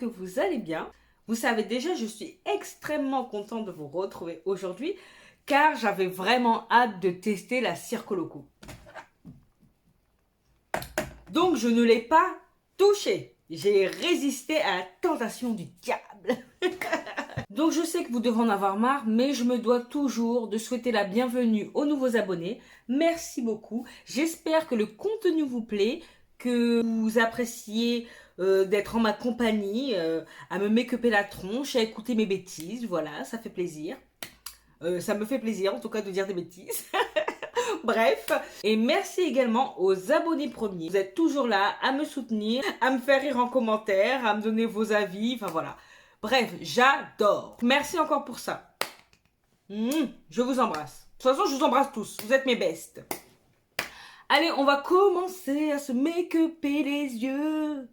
que vous allez bien. Vous savez déjà, je suis extrêmement contente de vous retrouver aujourd'hui car j'avais vraiment hâte de tester la Circo Loco. Donc je ne l'ai pas touchée. J'ai résisté à la tentation du diable. Donc je sais que vous devez en avoir marre, mais je me dois toujours de souhaiter la bienvenue aux nouveaux abonnés. Merci beaucoup. J'espère que le contenu vous plaît, que vous appréciez d'être en ma compagnie, à me make-upper la tronche, à écouter mes bêtises. Voilà, ça fait plaisir. Ça me fait plaisir en tout cas de dire des bêtises. Bref, et merci également aux abonnés premiers. Vous êtes toujours là à me soutenir, à me faire rire en commentaire, à me donner vos avis, enfin voilà. Bref, j'adore. Merci encore pour ça. Je vous embrasse. De toute façon, je vous embrasse tous. Vous êtes mes bestes. Allez, on va commencer à se make-upper les yeux.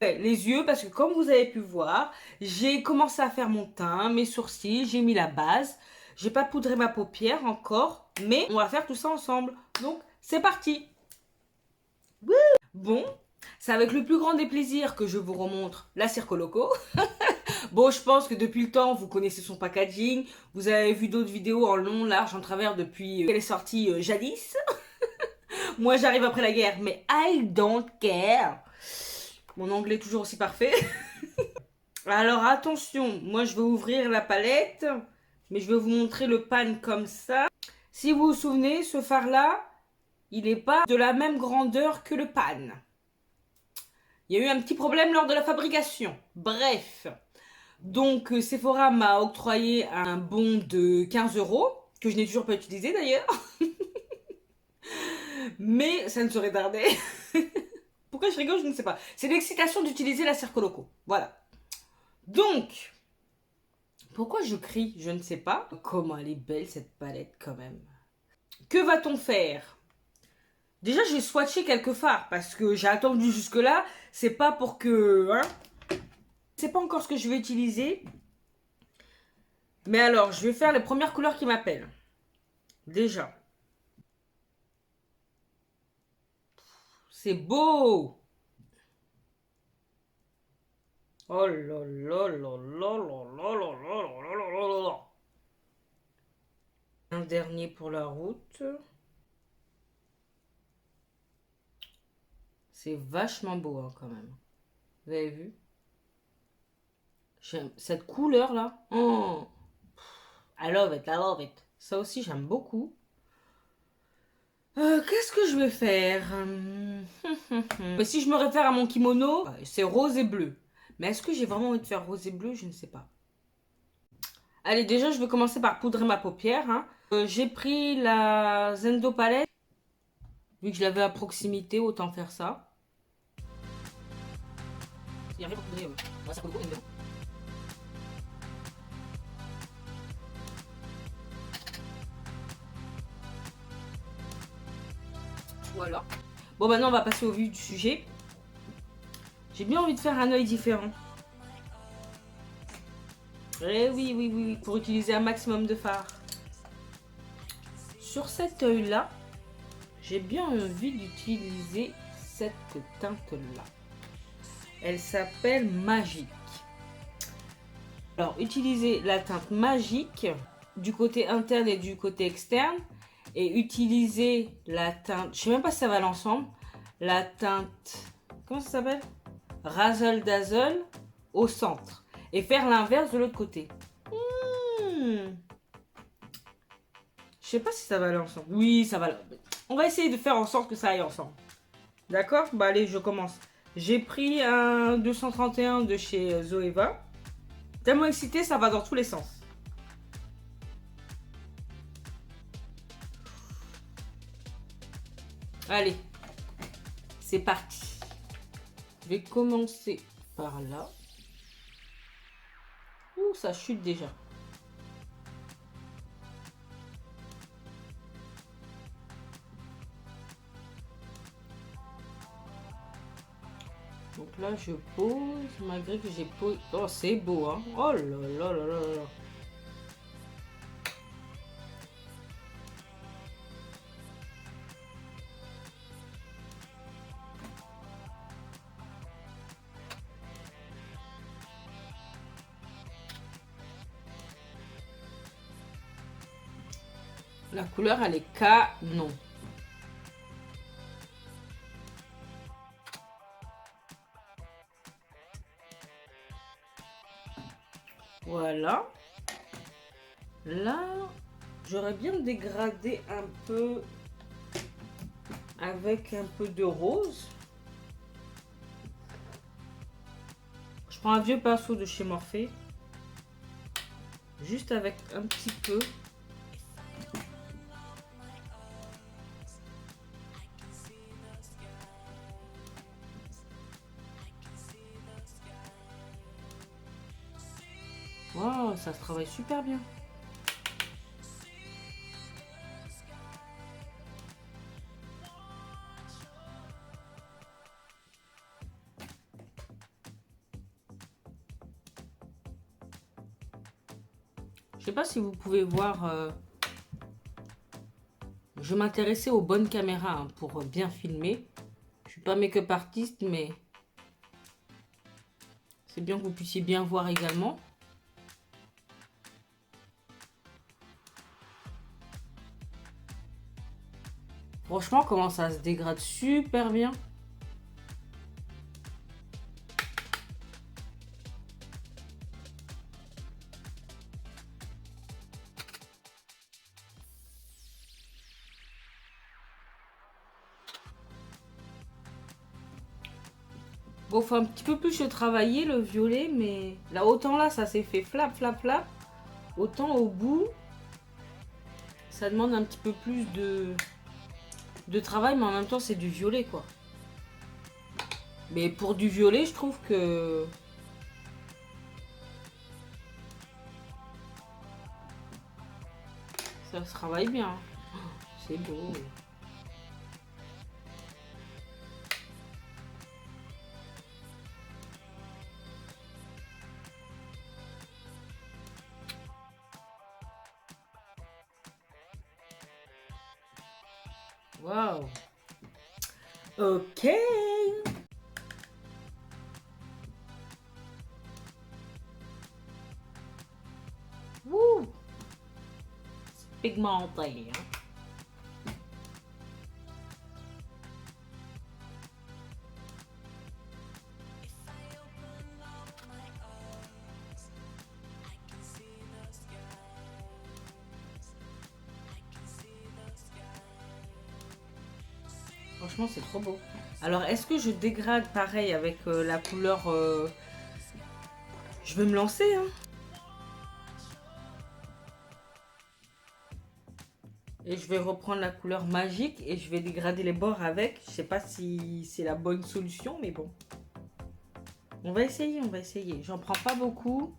Les yeux, parce que comme vous avez pu voir, j'ai commencé à faire mon teint, mes sourcils, j'ai mis la base. J'ai pas poudré ma paupière encore, mais on va faire tout ça ensemble. Donc, c'est parti. Wouh! Bon, c'est avec le plus grand des plaisirs que je vous remontre la Circo Loco. Bon, je pense que depuis le temps, vous connaissez son packaging. Vous avez vu d'autres vidéos en long, large, en travers depuis qu'elle est sortie jadis. Moi, j'arrive après la guerre, mais I don't care. Mon anglais est toujours aussi parfait. Alors, attention, moi, je vais ouvrir la palette, mais je vais vous montrer le pan comme ça. Si vous vous souvenez, ce fard-là, il n'est pas de la même grandeur que le pan. Il y a eu un petit problème lors de la fabrication. Bref. Donc, Sephora m'a octroyé un bon de 15 €, que je n'ai toujours pas utilisé d'ailleurs. Mais ça ne serait tardé. Pourquoi je rigole, je ne sais pas. C'est l'excitation d'utiliser la Circo Loco. Voilà. Donc, pourquoi je crie, je ne sais pas. Comment elle est belle cette palette quand même. Que va-t-on faire? Déjà, j'ai swatché quelques fards parce que j'ai attendu jusque-là. C'est pas pour que... Hein, c'est pas encore ce que je vais utiliser. Mais alors, je vais faire les premières couleurs qui m'appellent. Déjà. C'est beau! Oh là là là là là là là là là là là. Un dernier pour la route. C'est vachement beau hein, quand même. Vous avez vu? J'aime cette couleur là. Oh, I love it, I love it. Ça aussi j'aime beaucoup. Qu'est-ce que je vais faire? Mais si je me réfère à mon kimono, c'est rose et bleu. Mais est-que j'ai vraiment envie de faire rose et bleu? Je ne sais pas. Allez, déjà, je vais commencer par poudrer ma paupière. Hein. J'ai pris la Zendo Palette. Vu que je l'avais à proximité, autant faire ça. Il y a rien pour poudrer. Ça coûte beaucoup, voilà. Bon, maintenant, on va passer au vif du sujet. J'ai bien envie de faire un œil différent. Eh oui, oui, oui, pour utiliser un maximum de fard. Sur cet œil-là, j'ai bien envie d'utiliser cette teinte-là. Elle s'appelle Magique. Alors, utilisez la teinte Magique du côté interne et du côté externe. Et utilisez la teinte, je sais même pas si ça va l'ensemble, la teinte, comment ça s'appelle? Razzle Dazzle au centre. Et faire l'inverse de l'autre côté. Je sais pas si ça va aller ensemble. Oui, ça va. On va essayer de faire en sorte que ça aille ensemble. D'accord? Bah allez, je commence. J'ai pris un 231 de chez Zoeva. Tellement excité, ça va dans tous les sens. Allez, c'est parti. Je vais commencer par là. Ouh, ça chute déjà. Donc là, je pose, malgré que j'ai posé... Oh, c'est beau, hein. Oh là là là là là. La couleur, elle est canon. Voilà. Là, j'aurais bien dégradé un peu avec un peu de rose. Je prends un vieux pinceau de chez Morphe. Juste avec un petit peu. Waouh, ça se travaille super bien. Je sais pas si vous pouvez voir. Je m'intéressais aux bonnes caméras hein, pour bien filmer. Je suis pas make-up artiste, mais c'est bien que vous puissiez bien voir également. Franchement, comment ça se dégrade super bien. Bon, faut un petit peu plus le travailler, le violet, mais là, autant là, ça s'est fait flap, flap, flap. Autant au bout, ça demande un petit peu plus de travail, mais en même temps, c'est du violet, quoi. Mais pour du violet, je trouve que ça se travaille bien. C'est beau. Waouh. Ok. Wouh. Pigmenté. Hein. Franchement, c'est trop beau. Alors, est-ce que je dégrade pareil avec la couleur Je vais me lancer, hein. Et je vais reprendre la couleur magique et je vais dégrader les bords avec. Je sais pas si c'est la bonne solution, mais bon. On va essayer, on va essayer. J'en prends pas beaucoup.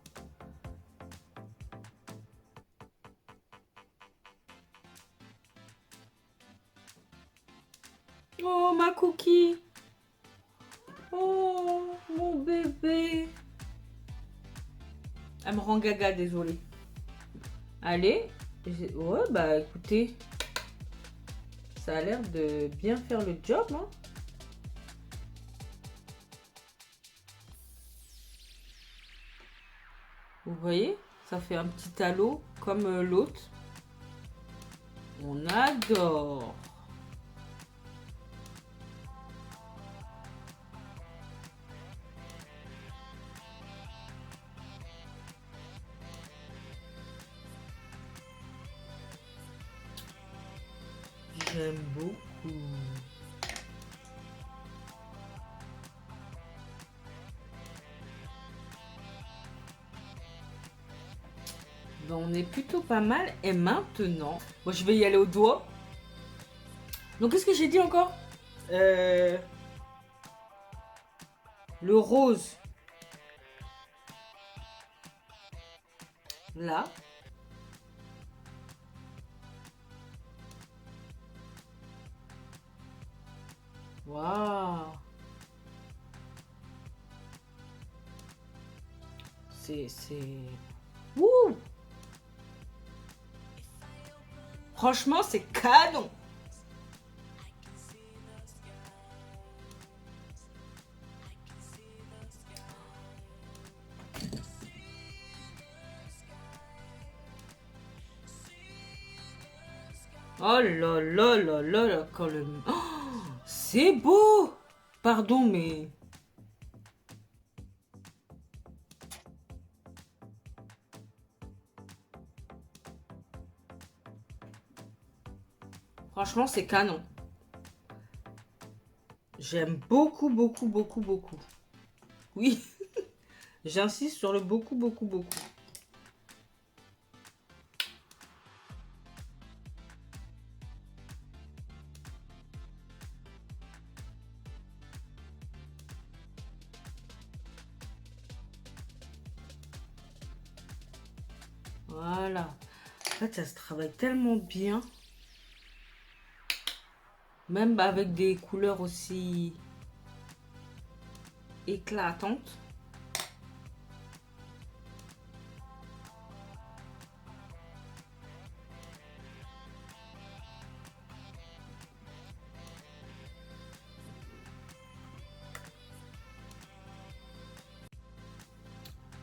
Oh, ma cookie. Oh, mon bébé. Elle me rend gaga, désolée. Allez. Ouais, bah écoutez. Ça a l'air de bien faire le job, hein. Vous voyez, ça fait un petit halo comme l'autre. On adore. J'aime beaucoup. Ben, on est plutôt pas mal. Et maintenant, moi je vais y aller au doigt. Donc qu'est-ce que j'ai dit encore Le rose. Là. Waouh. C'est... Wouh. Franchement, c'est canon. Oh là là là là là, quand le... Oh, c'est beau. Pardon, mais... Franchement, c'est canon. J'aime beaucoup, beaucoup, beaucoup, beaucoup. Oui, j'insiste sur le beaucoup, beaucoup, beaucoup. Voilà. En fait, ça se travaille tellement bien. Même avec des couleurs aussi éclatantes.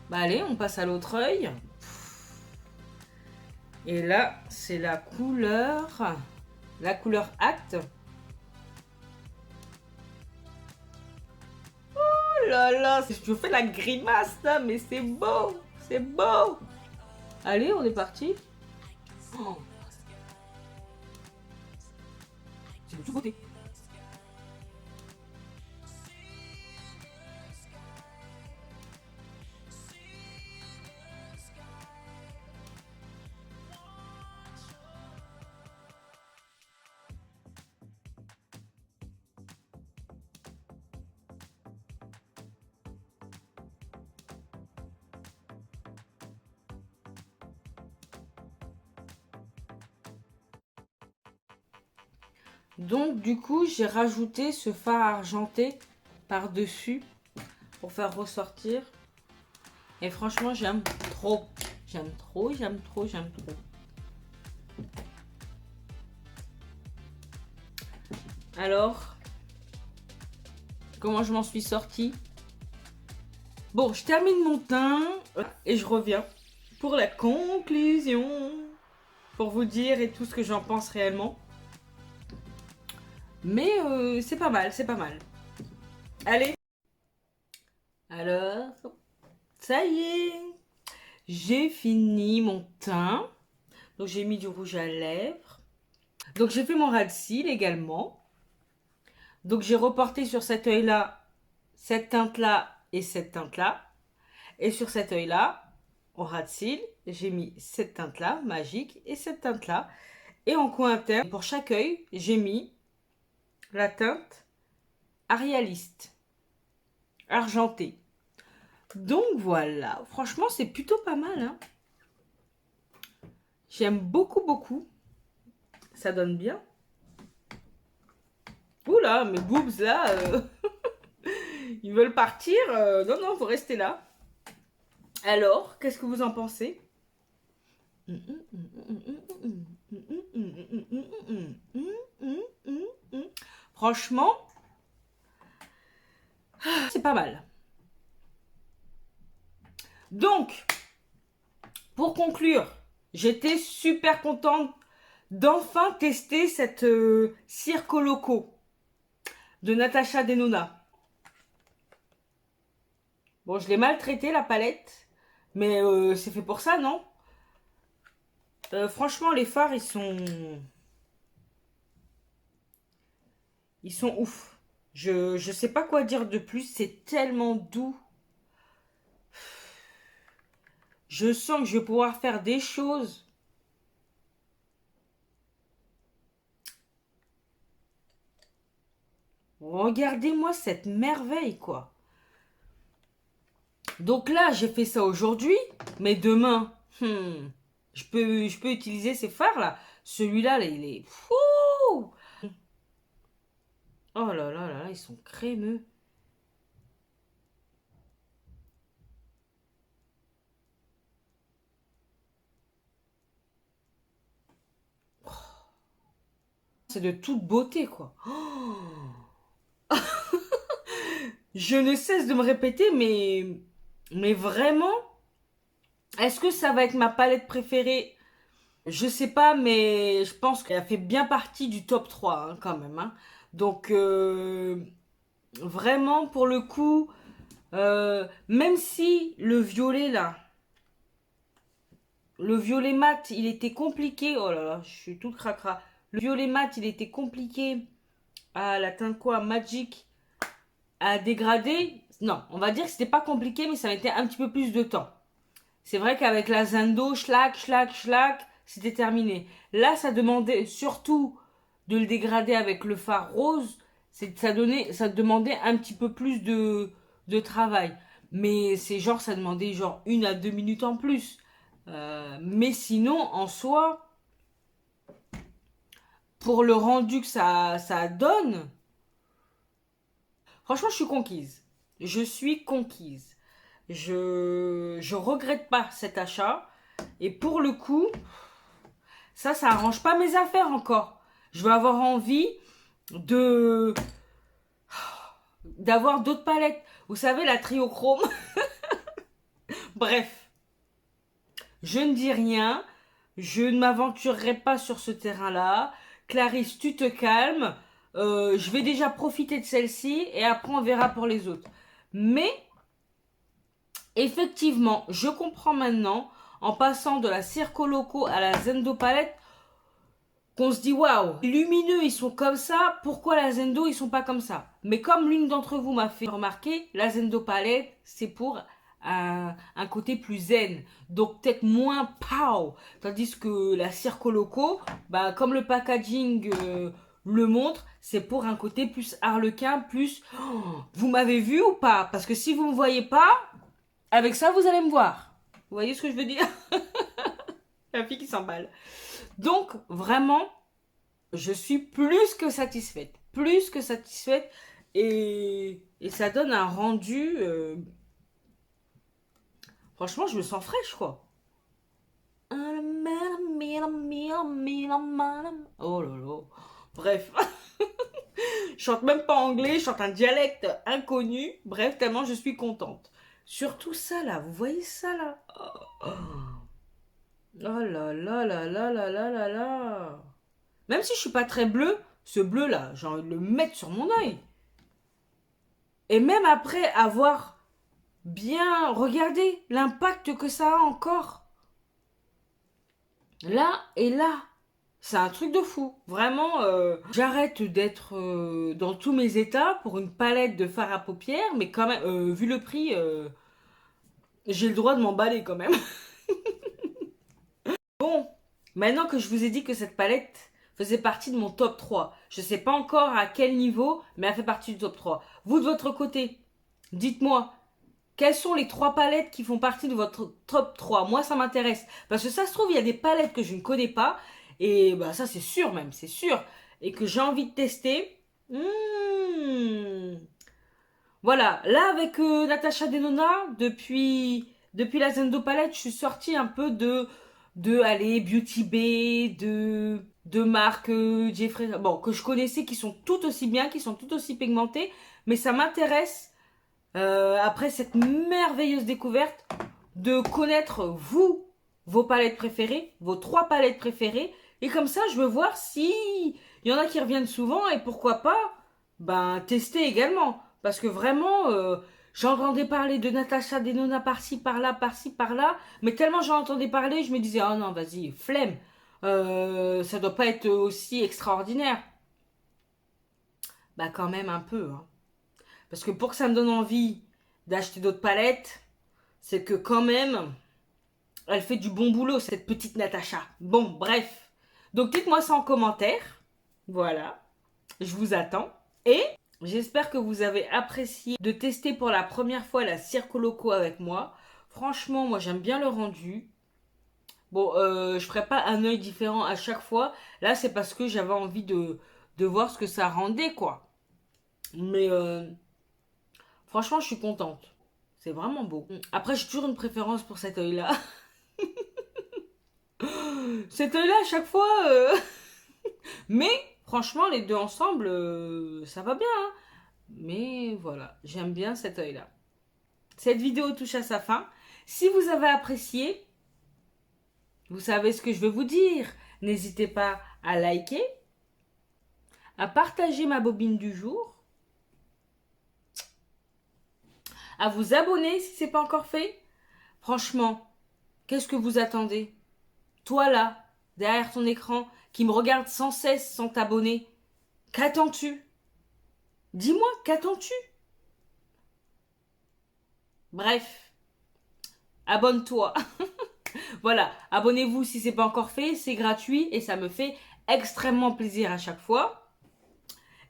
Bah allez, on passe à l'autre œil. Et là, c'est la couleur acte. Oh là là, je fais la grimace là, mais c'est beau, c'est beau. Allez, on est parti. Oh, c'est de tout côté. Donc du coup, j'ai rajouté ce fard argenté par-dessus pour faire ressortir. Et franchement, j'aime trop. J'aime trop, j'aime trop, j'aime trop. Alors, comment je m'en suis sortie? Bon, je termine mon teint et je reviens pour la conclusion. Pour vous dire et tout ce que j'en pense réellement. Mais c'est pas mal, c'est pas mal. Allez. Alors, ça y est. J'ai fini mon teint. Donc j'ai mis du rouge à lèvres. Donc j'ai fait mon ras de cils également. Donc j'ai reporté sur cet œil-là, cette teinte-là et cette teinte-là. Et sur cet œil-là, au ras de cils, j'ai mis cette teinte-là, magique, et cette teinte-là. Et en coin interne, pour chaque œil, j'ai mis la teinte Arialiste, argentée. Donc voilà, franchement c'est plutôt pas mal. Hein. J'aime beaucoup, beaucoup. Ça donne bien. Oula, mes boobs là, ils veulent partir. Non, non, faut rester là. Alors, qu'est-ce que vous en pensez? Franchement, c'est pas mal. Donc, pour conclure, j'étais super contente d'enfin tester cette Circo Loco de Natasha Denona. Bon, je l'ai maltraité la palette, mais c'est fait pour ça, non? Franchement, les fards, ils sont ouf. Je sais pas quoi dire de plus, c'est tellement doux. Je sens que je vais pouvoir faire des choses. Regardez-moi cette merveille, quoi. Donc là, j'ai fait ça aujourd'hui, mais demain, je peux utiliser ces fards là. Celui-là, là, il est fou. Oh là là là là, ils sont crémeux. C'est de toute beauté, quoi. Oh. Je ne cesse de me répéter, mais vraiment, est-ce que ça va être ma palette préférée Je sais pas, mais je pense qu'elle a fait bien partie du top 3 hein, quand même. Hein. Donc, vraiment, pour le coup, même si le violet là, le violet mat, il était compliqué. Oh là là, je suis tout cracra. Le violet mat, il était compliqué à la teinte quoi, Magic, à dégrader. Non, on va dire que c'était pas compliqué, mais ça mettait un petit peu plus de temps. C'est vrai qu'avec la Zendo, schlac, schlac, schlac, c'était terminé. Là, ça demandait surtout de le dégrader avec le fard rose. Ça demandait un petit peu plus de travail. Mais c'est genre, ça demandait genre 1 à 2 minutes en plus. Mais sinon, en soi, pour le rendu que ça donne, franchement, je suis conquise. Je suis conquise. Je regrette pas cet achat. Et pour le coup, ça arrange pas mes affaires encore. Je vais avoir envie de d'avoir d'autres palettes. Vous savez, la triochrome. Bref, je ne dis rien. Je ne m'aventurerai pas sur ce terrain-là. Clarisse, tu te calmes. Je vais déjà profiter de celle-ci et après on verra pour les autres. Mais effectivement, je comprends maintenant, en passant de la Circo Loco à la Zendo Palette, qu'on se dit waouh, les lumineux ils sont comme ça, pourquoi la Zendo ils sont pas comme ça? Mais comme l'une d'entre vous m'a fait remarquer, la Zendo Palette c'est pour un côté plus zen, donc peut-être moins pow, tandis que la Circo Loco, bah, comme le packaging le montre, c'est pour un côté plus harlequin, plus oh, vous m'avez vu ou pas? Parce que si vous me voyez pas, avec ça vous allez me voir. Vous voyez ce que je veux dire? La fille qui s'emballe. Donc vraiment, je suis plus que satisfaite. Plus que satisfaite. Et ça donne un rendu. Franchement, je me sens fraîche, quoi. Oh là là. Bref. Je chante même pas anglais, je chante un dialecte inconnu. Bref, tellement je suis contente. Surtout ça, là. Vous voyez ça, là? Oh là là là là là là là là. Même si je suis pas très bleue, ce bleu-là, j'ai envie de le mettre sur mon œil. Et même après avoir bien regardé l'impact que ça a encore, là et là, c'est un truc de fou. Vraiment, j'arrête d'être dans tous mes états pour une palette de fard à paupières, mais quand même, vu le prix, j'ai le droit de m'emballer quand même. Bon, maintenant que je vous ai dit que cette palette faisait partie de mon top 3, je sais pas encore à quel niveau, mais elle fait partie du top 3. Vous de votre côté, dites-moi, quelles sont les 3 palettes qui font partie de votre top 3? Moi, ça m'intéresse. Parce que ça se trouve, il y a des palettes que je ne connais pas. Et bah, ça, c'est sûr même, c'est sûr. Et que j'ai envie de tester. Voilà, là, avec Natasha Denona, depuis la Zendo Palette, je suis sortie un peu allez, Beauty Bay, de marques Jeffrey, bon, que je connaissais, qui sont tout aussi bien, qui sont tout aussi pigmentées. Mais ça m'intéresse après cette merveilleuse découverte, de connaître vous, vos palettes préférées, vos 3 palettes préférées. Et comme ça, je veux voir si il y en a qui reviennent souvent et pourquoi pas, ben, tester également. Parce que vraiment, j'entendais parler de Natasha Denona par-ci, par-là. Mais tellement j'en entendais parler, je me disais, oh non, vas-y, flemme. Ça doit pas être aussi extraordinaire. Bah, quand même un peu, hein. Parce que pour que ça me donne envie d'acheter d'autres palettes, c'est que quand même, elle fait du bon boulot, cette petite Natacha. Bon, bref. Donc dites-moi ça en commentaire. Voilà, je vous attends. Et j'espère que vous avez apprécié de tester pour la première fois la Circo Loco avec moi. Franchement, moi j'aime bien le rendu. Bon, je ferai pas un œil différent à chaque fois. Là, c'est parce que j'avais envie de voir ce que ça rendait, quoi. Mais franchement, je suis contente. C'est vraiment beau. Après, j'ai toujours une préférence pour cet œil-là. Cet œil-là, à chaque fois. Mais, franchement, les deux ensemble, ça va bien. Hein. Mais voilà, j'aime bien cet œil-là. Cette vidéo touche à sa fin. Si vous avez apprécié, vous savez ce que je veux vous dire. N'hésitez pas à liker, à partager ma bobine du jour, à vous abonner si ce n'est pas encore fait. Franchement, qu'est-ce que vous attendez? Toi là, derrière ton écran, qui me regarde sans cesse sans t'abonner, qu'attends-tu? Dis-moi, qu'attends-tu? Bref, abonne-toi. Voilà, abonnez-vous si ce n'est pas encore fait, c'est gratuit et ça me fait extrêmement plaisir à chaque fois.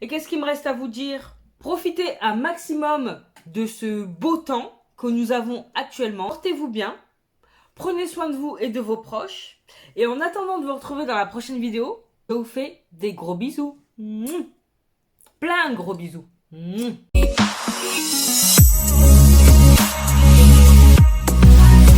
Et qu'est-ce qu'il me reste à vous dire? Profitez un maximum de ce beau temps que nous avons actuellement. Portez-vous bien, prenez soin de vous et de vos proches. Et en attendant de vous retrouver dans la prochaine vidéo, je vous fais des gros bisous. Plein de gros bisous.